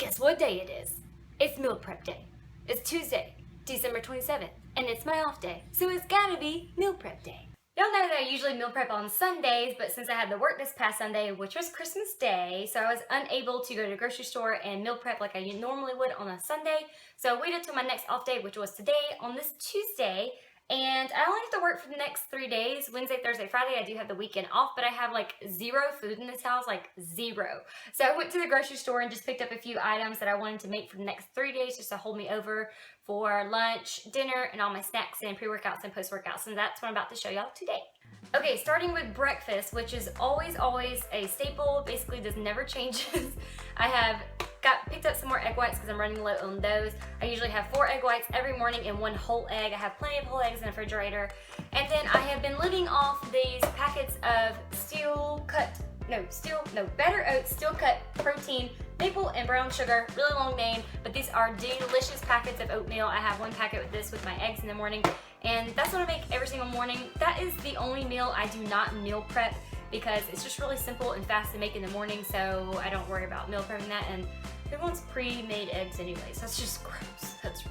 Guess what day it is? It's meal prep day. It's Tuesday, December 27th, and it's my off day, so it's gotta be meal prep day. Y'all know that I usually meal prep on Sundays, but since I had to work this past Sunday, which was Christmas Day, so I was unable to go to the grocery store and meal prep like I normally would on a Sunday. So I waited till my next off day, which was today on this Tuesday, and I only have to work for the next 3 days. Wednesday, Thursday, Friday, I do have the weekend off, but I have like zero food in this house, like zero. So I went to the grocery store and just picked up a few items that I wanted to make for the next 3 days just to hold me over for lunch, dinner, and all my snacks and pre-workouts and post-workouts. And that's what I'm about to show y'all today. Okay, starting with breakfast, which is always a staple, basically just never changes. I have picked up some more egg whites because I'm running low on those. I usually have 4 egg whites every morning and 1 whole egg. I have plenty of whole eggs in the refrigerator. And then I have been living off these packets of Better Oats Steel Cut Protein, maple and brown sugar, really long name, but these are delicious packets of oatmeal. I have 1 packet with this with my eggs in the morning, and that's what I make every single morning. That is the only meal I do not meal prep because it's just really simple and fast to make in the morning, so I don't worry about meal prepping that, and who wants pre-made eggs anyways? That's just gross. That's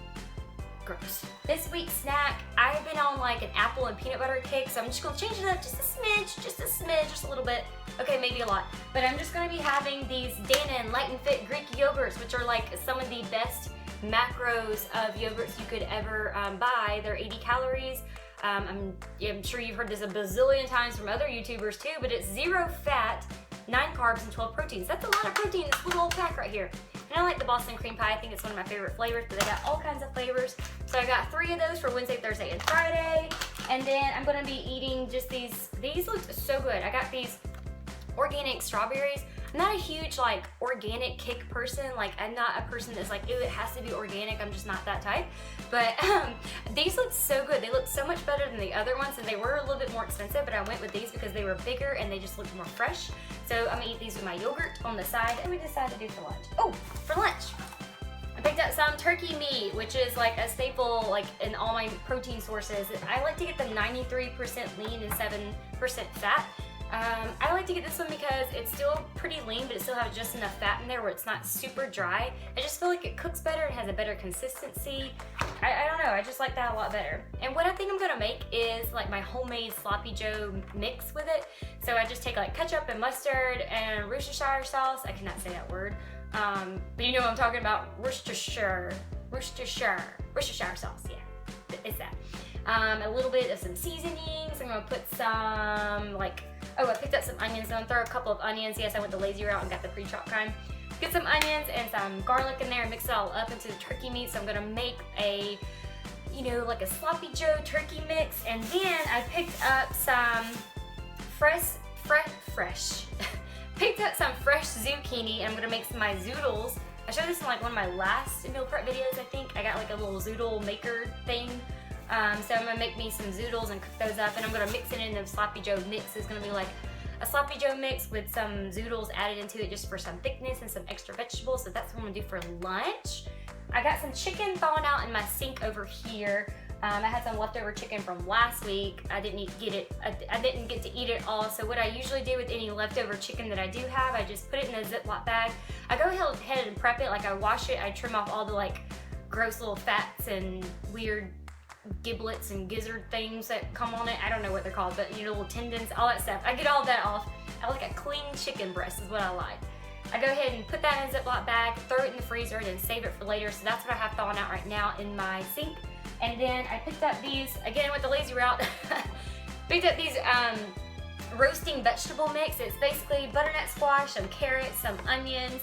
gross. This week's snack, I've been on like an apple and peanut butter cake, so I'm just gonna change it up just a smidge, just a little bit. Okay, maybe a lot. But I'm just gonna be having these Dannon Light and Fit Greek yogurts, which are like some of the best macros of yogurts you could ever buy. They're 80 calories. I'm sure you've heard this a bazillion times from other YouTubers too, but it's 0 fat, 9 carbs, and 12 proteins. That's a lot of protein in this little old pack right here. And I like the Boston cream pie. I think it's one of my favorite flavors, but they got all kinds of flavors. So I got 3 of those for Wednesday, Thursday, and Friday. And then I'm gonna be eating just these look so good. I got these organic strawberries. I'm not a huge like organic cake person. Like I'm not a person that's like, ooh, it has to be organic. I'm just not that type. But these look so good. They look so much better than the other ones, and they were a little bit more expensive, but I went with these because they were bigger and they just looked more fresh. So I'm gonna eat these with my yogurt on the side. And we decided to do for lunch. Oh, for lunch, I picked up some turkey meat, which is like a staple like in all my protein sources. I like to get the 93% lean and 7% fat. I like to get this one because it's still pretty lean, but it still has just enough fat in there where it's not super dry. I just feel like it cooks better and has a better consistency. I don't know, I just like that a lot better. And what I think I'm gonna make is like my homemade Sloppy Joe mix with it. So I just take like ketchup and mustard and Worcestershire sauce. I cannot say that word. But you know what I'm talking about, Worcestershire sauce, yeah, it's that. A little bit of some seasonings. I'm gonna put some I picked up some onions. I'm gonna throw a couple of onions. Yes, I went the lazy route and got the pre-chopped kind. Get some onions and some garlic in there and mix it all up into the turkey meat. So I'm gonna make a, like a Sloppy Joe turkey mix. And then I picked up some picked up some fresh zucchini. I'm gonna make some of my zoodles. I showed this in like one of my last meal prep videos, I think. I got like a little zoodle maker thing. So I'm gonna make me some zoodles and cook those up, and I'm gonna mix it in the Sloppy Joe mix. It's gonna be like a Sloppy Joe mix with some zoodles added into it just for some thickness and some extra vegetables. So that's what I'm gonna do for lunch. I got some chicken thawing out in my sink over here. I had some leftover chicken from last week. I didn't get to eat it all. So what I usually do with any leftover chicken that I do have, I just put it in a Ziploc bag. I go ahead and prep it. Like I wash it, I trim off all the like gross little fats and weird giblets and gizzard things that come on it. I don't know what they're called, but little tendons, all that stuff. I get all that off. I like a clean chicken breast is what I like. I go ahead and put that in a Ziploc bag, throw it in the freezer, and then save it for later. So that's what I have thawing out right now in my sink. And then I picked up these, again with the lazy route, picked up these roasting vegetable mix. It's basically butternut squash, some carrots, some onions,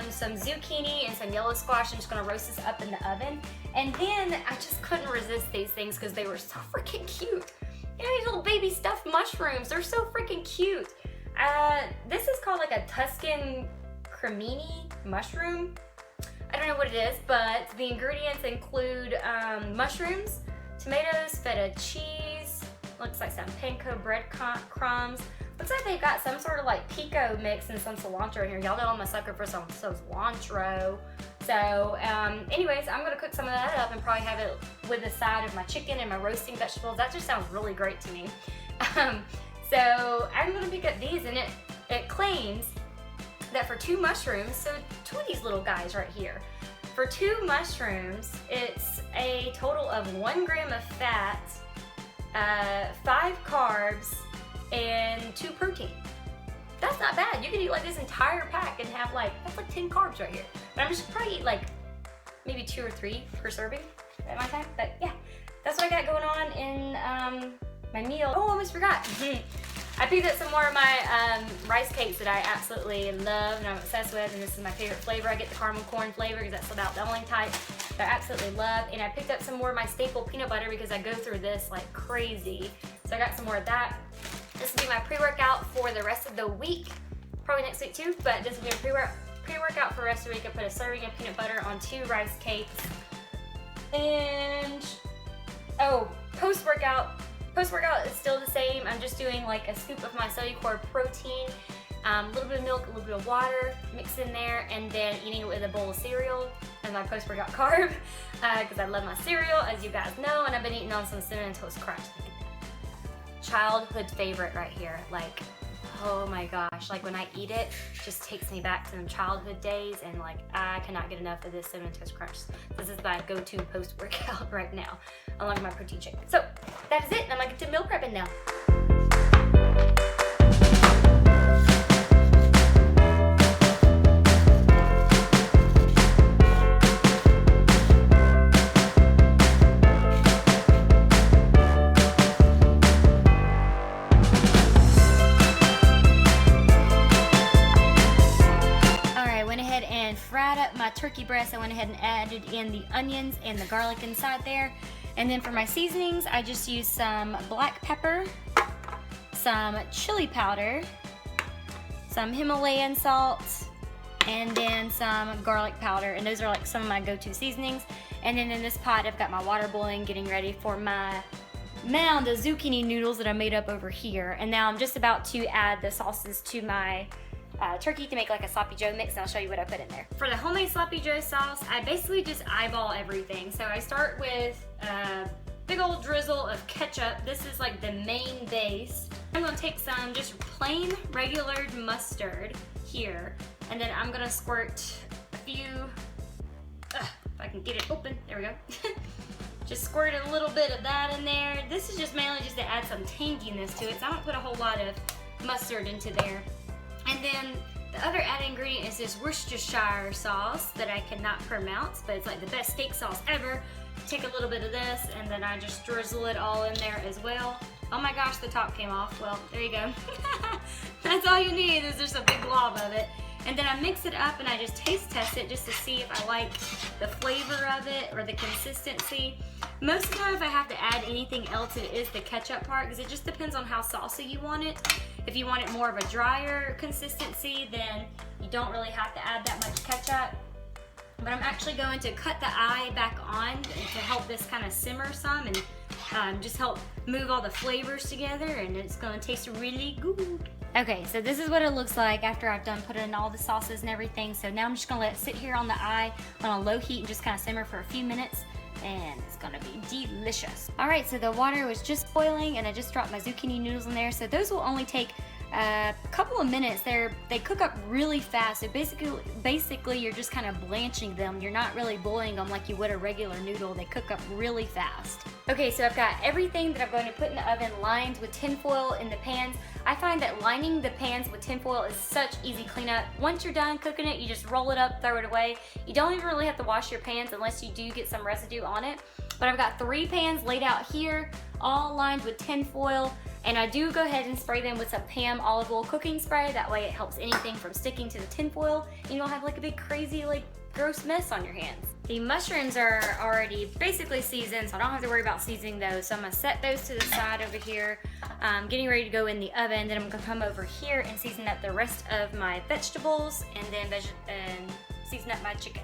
some zucchini, and some yellow squash. I'm just gonna roast this up in the oven. And then I just couldn't resist these things because they were so freaking cute. These little baby stuffed mushrooms, they're so freaking cute. This is called like a Tuscan cremini mushroom. I don't know what it is, but the ingredients include mushrooms, tomatoes, feta cheese, looks like some panko bread crumbs. Looks like they've got some sort of like pico mix and some cilantro in here. Y'all know I'm a sucker for some cilantro. So anyways, I'm gonna cook some of that up and probably have it with the side of my chicken and my roasting vegetables. That just sounds really great to me. So I'm gonna pick up these, and it claims that for 2 mushrooms, so 2 of these little guys right here, for 2 mushrooms, it's a total of 1 gram of fat, 5 carbs, and 2 protein. That's not bad. You could eat like this entire pack and have like, that's like 10 carbs right here. But I'm just probably eat like maybe 2 or 3 per serving at my time. But yeah, that's what I got going on in my meal. Oh, I almost forgot. I picked up some more of my rice cakes that I absolutely love and I'm obsessed with, and this is my favorite flavor. I get the caramel corn flavor because that's about the only type that I absolutely love. And I picked up some more of my staple peanut butter because I go through this like crazy. So I got some more of that. This will be my pre-workout for the rest of the week, probably next week too, but this will be a pre-workout for the rest of the week. I put a serving of peanut butter on 2 rice cakes. And, oh, post-workout is still the same. I'm just doing like a scoop of my Cellucor protein, a little bit of milk, a little bit of water mixed in there, and then eating it with a bowl of cereal as my post-workout carb, because I love my cereal, as you guys know, and I've been eating on some Cinnamon Toast Crunch. Childhood favorite right here. Like, oh my gosh, like when I eat it, it just takes me back to them childhood days, and like I cannot get enough of this Cinnamon Toast Crunch. This is my go-to post-workout right now, along with my protein shake. So that is it. I'm gonna get to meal prepping now. Fried up my turkey breast. I went ahead and added in the onions and the garlic inside there. And then for my seasonings, I just used some black pepper, some chili powder, some Himalayan salt, and then some garlic powder. And those are like some of my go-to seasonings. And then in this pot, I've got my water boiling, getting ready for my mound of zucchini noodles that I made up over here. And now I'm just about to add the sauces to my turkey to make like a sloppy joe mix, and I'll show you what I put in there. For the homemade sloppy joe sauce, I basically just eyeball everything. So I start with a big old drizzle of ketchup. This is like the main base. I'm gonna take some just plain regular mustard here, and then I'm gonna squirt a few, if I can get it open, there we go. Just squirt a little bit of that in there. This is just mainly just to add some tanginess to it, so I don't put a whole lot of mustard into there. And then the other added ingredient is this Worcestershire sauce that I cannot pronounce, but it's like the best steak sauce ever. Take a little bit of this, and then I just drizzle it all in there as well. Oh my gosh, the top came off. Well, there you go. That's all you need, is just a big glob of it. And then I mix it up and I just taste test it just to see if I like the flavor of it or the consistency. Most of the time if I have to add anything else, it is the ketchup part, because it just depends on how saucy you want it. If you want it more of a drier consistency, then you don't really have to add that much ketchup. But I'm actually going to cut the eye back on to help this kind of simmer some and just help move all the flavors together, and it's going to taste really good. Okay, so this is what it looks like after I've done putting in all the sauces and everything. So now I'm just going to let it sit here on the eye on a low heat and just kind of simmer for a few minutes, and it's gonna be delicious. All right, so the water was just boiling and I just dropped my zucchini noodles in there. So those will only take a couple of minutes. They cook up really fast. So basically you're just kind of blanching them. You're not really boiling them like you would a regular noodle. They cook up really fast. Okay, so I've got everything that I'm going to put in the oven lined with tinfoil in the pans. I find that lining the pans with tinfoil is such easy cleanup. Once you're done cooking it, you just roll it up, throw it away. You don't even really have to wash your pans unless you do get some residue on it. But I've got 3 pans laid out here, all lined with tinfoil. And I do go ahead and spray them with some Pam olive oil cooking spray. That way it helps anything from sticking to the tinfoil. And you don't have like a big crazy gross mess on your hands. The mushrooms are already basically seasoned, so I don't have to worry about seasoning those. So I'm gonna set those to the side over here, getting ready to go in the oven. Then I'm gonna come over here and season up the rest of my vegetables, and then season up my chicken.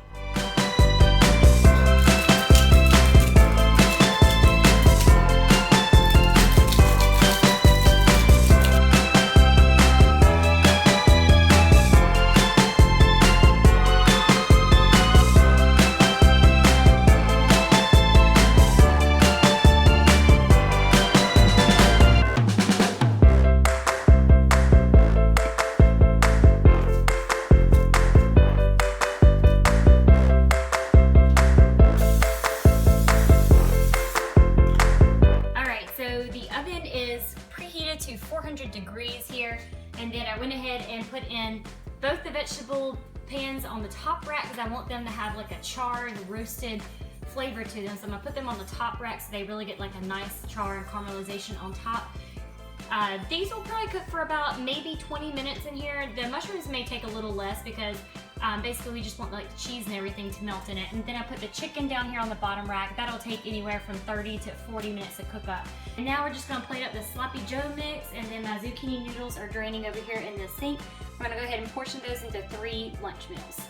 and put in both the vegetable pans on the top rack because I want them to have like a charred, roasted flavor to them. So I'm gonna put them on the top rack so they really get like a nice char and caramelization on top. These will probably cook for about maybe 20 minutes in here. The mushrooms may take a little less because basically we just want like the cheese and everything to melt in it. And then I put the chicken down here on the bottom rack. That'll take anywhere from 30 to 40 minutes to cook up. And now we're just gonna plate up the sloppy joe mix, and then my zucchini noodles are draining over here in the sink. We're gonna go ahead and portion those into 3 lunch meals.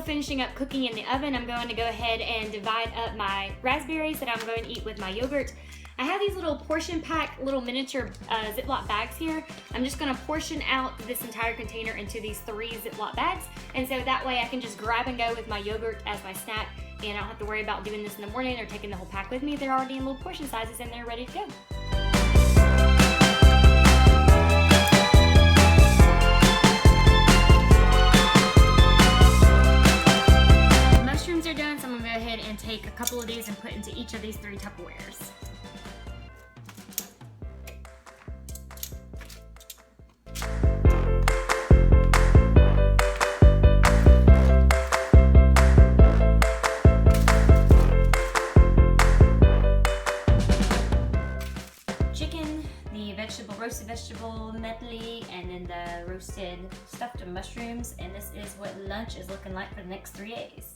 Finishing up cooking in the oven, I'm going to go ahead and divide up my raspberries that I'm going to eat with my yogurt. I have these little portion pack, little miniature Ziploc bags here. I'm just going to portion out this entire container into these 3 Ziploc bags, and so that way I can just grab and go with my yogurt as my snack, and I don't have to worry about doing this in the morning or taking the whole pack with me. They're already in little portion sizes and they're ready to go. Are done, so I'm gonna go ahead and take a couple of these and put into each of these 3 Tupperwares. Chicken, the roasted vegetable medley, and then the roasted stuffed mushrooms, and this is what lunch is looking like for the next 3 days.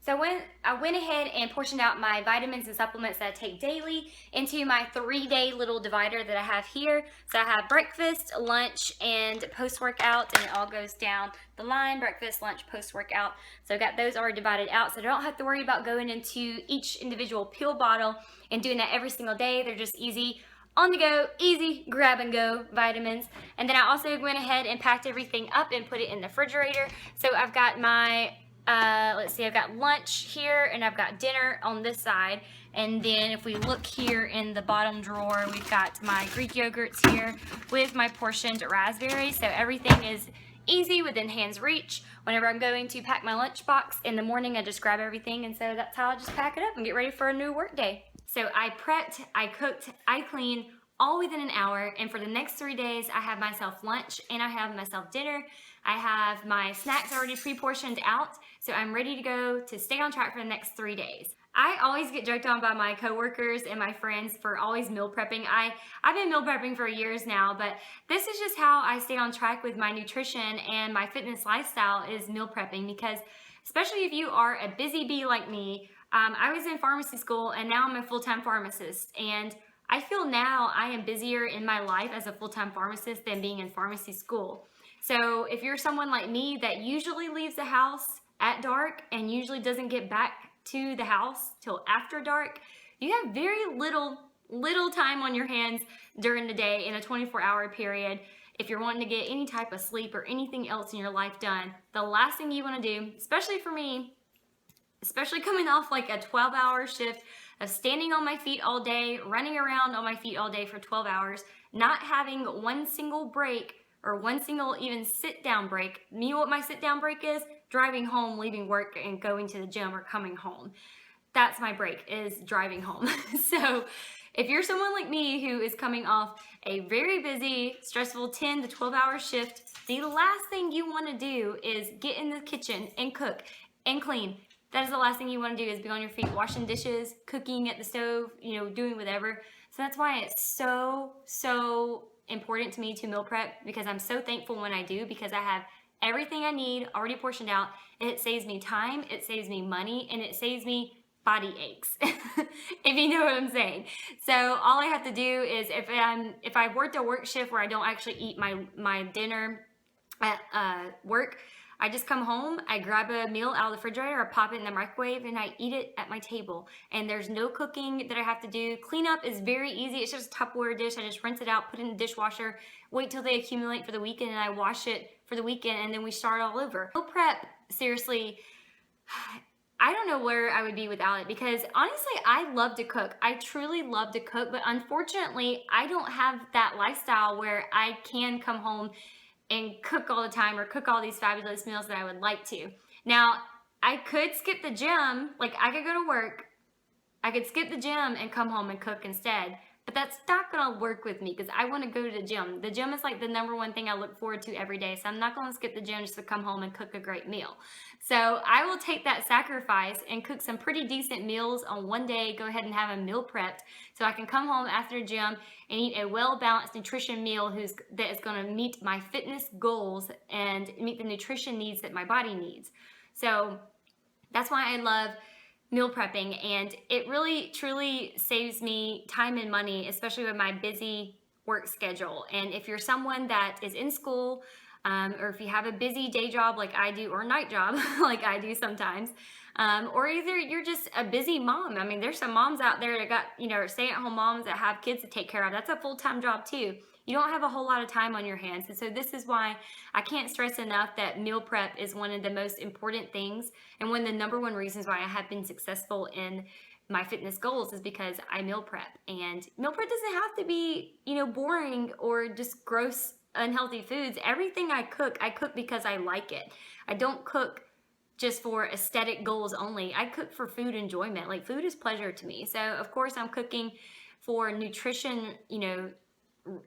So I went ahead and portioned out my vitamins and supplements that I take daily into my 3-day little divider that I have here. So I have breakfast, lunch, and post-workout, and it all goes down the line: breakfast, lunch, post-workout. So I got those already divided out, so I don't have to worry about going into each individual pill bottle and doing that every single day. They're just easy, on the go, easy grab and go vitamins. And then I also went ahead and packed everything up and put it in the refrigerator. So I've got my let's see, I've got lunch here and I've got dinner on this side. And then if we look here in the bottom drawer, we've got my Greek yogurts here with my portioned raspberries. So everything is easy, within hand's reach. Whenever I'm going to pack my lunch box in the morning, I just grab everything, and so that's how I just pack it up and get ready for a new work day. So I prepped, I cooked, I cleaned, all within an hour, and for the next 3 days I have myself lunch and I have myself dinner. I have my snacks already pre-portioned out, so I'm ready to go to stay on track for the next 3 days. I always get joked on by my coworkers and my friends for always meal prepping. I've been meal prepping for years now, but this is just how I stay on track with my nutrition and my fitness lifestyle, is meal prepping. Because especially if you are a busy bee like me, I was in pharmacy school and now I'm a full-time pharmacist, and I feel now I am busier in my life as a full-time pharmacist than being in pharmacy school. So if you're someone like me that usually leaves the house at dark and usually doesn't get back to the house till after dark, you have very little time on your hands during the day in a 24-hour period. If you're wanting to get any type of sleep or anything else in your life done, the last thing you want to do, especially for me, especially coming off like a 12-hour shift of standing on my feet all day, running around on my feet all day for 12 hours, not having one single break or one single even sit-down break. You know what my sit-down break is? Driving home, leaving work, and going to the gym or coming home. That's my break, is driving home. So if you're someone like me who is coming off a very busy, stressful 10 to 12-hour shift, the last thing you want to do is get in the kitchen and cook and clean. That is the last thing you want to do, is be on your feet washing dishes, cooking at the stove, doing whatever. So that's why it's so important to me to meal prep, because I'm so thankful when I do, because I have everything I need already portioned out. It saves me time, it saves me money, and it saves me body aches, if you know what I'm saying. So all I have to do is, if I worked a work shift where I don't actually eat my dinner at work, I just come home, I grab a meal out of the refrigerator, I pop it in the microwave, and I eat it at my table. And there's no cooking that I have to do. Cleanup is very easy. It's just a Tupperware dish. I just rinse it out, put it in the dishwasher, wait till they accumulate for the weekend, and I wash it for the weekend, and then we start all over. Meal prep, seriously, I don't know where I would be without it, because honestly, I love to cook. I truly love to cook, but unfortunately, I don't have that lifestyle where I can come home and cook all the time or cook all these fabulous meals that I would like to. Now, I could skip the gym, like I could go to work, I could skip the gym and come home and cook instead, but that's not gonna work with me because I wanna go to the gym. The gym is like the number one thing I look forward to every day, so I'm not gonna skip the gym just to come home and cook a great meal. So I will take that sacrifice and cook some pretty decent meals on one day, go ahead and have a meal prepped so I can come home after the gym and eat a well-balanced nutrition meal that is gonna meet my fitness goals and meet the nutrition needs that my body needs. So that's why I love meal prepping, and it really truly saves me time and money, especially with my busy work schedule. And if you're someone that is in school, or if you have a busy day job like I do, or night job like I do sometimes, or either you're just a busy mom. I mean, there's some moms out there that got, stay-at-home moms that have kids to take care of. That's a full-time job too. You don't have a whole lot of time on your hands. And so this is why I can't stress enough that meal prep is one of the most important things, and one of the number one reasons why I have been successful in my fitness goals is because I meal prep. And meal prep doesn't have to be, boring or just gross, unhealthy foods. Everything I cook because I like it. I don't cook just for aesthetic goals only. I cook for food enjoyment. Like, food is pleasure to me. So of course I'm cooking for nutrition,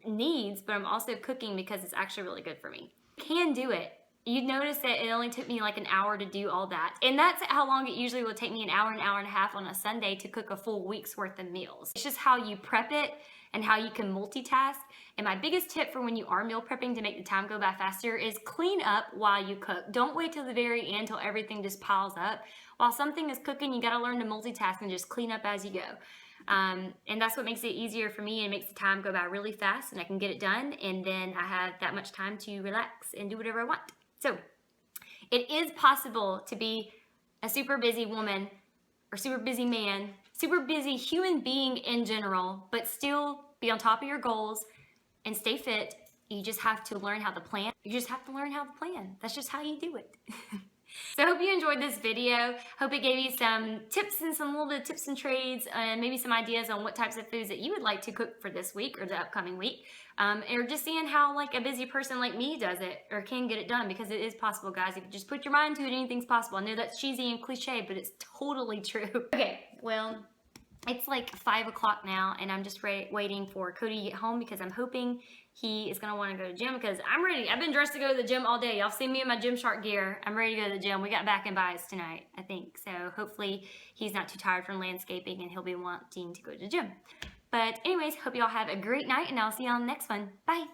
needs, but I'm also cooking because it's actually really good for me. Can do it. You'd notice that it only took me like an hour to do all that. And that's how long it usually will take me, an hour and a half on a Sunday to cook a full week's worth of meals. It's just how you prep it and how you can multitask. And my biggest tip for when you are meal prepping to make the time go by faster is clean up while you cook. Don't wait till the very end till everything just piles up. While something is cooking, you gotta learn to multitask and just clean up as you go. And that's what makes it easier for me and makes the time go by really fast, and I can get it done, and then I have that much time to relax and do whatever I want. So it is possible to be a super busy woman or super busy man, super busy human being in general, but still be on top of your goals and stay fit. You just have to learn how to plan. That's just how you do it. So I hope you enjoyed this video. Hope it gave you some tips and some little bit of tips and trades, and maybe some ideas on what types of foods that you would like to cook for this week or the upcoming week. Or just seeing how like a busy person like me does it or can get it done, because it is possible, guys. If you just put your mind to it, anything's possible. I know that's cheesy and cliche, but it's totally true. Okay, well, it's like 5 o'clock now, and I'm just waiting for Cody to get home because I'm hoping he is gonna want to go to the gym, because I'm ready. I've been dressed to go to the gym all day. Y'all see me in my Gymshark gear. I'm ready to go to the gym. We got back and buys tonight, I think. So hopefully he's not too tired from landscaping and he'll be wanting to go to the gym. But anyways, hope y'all have a great night, and I'll see y'all on the next one. Bye.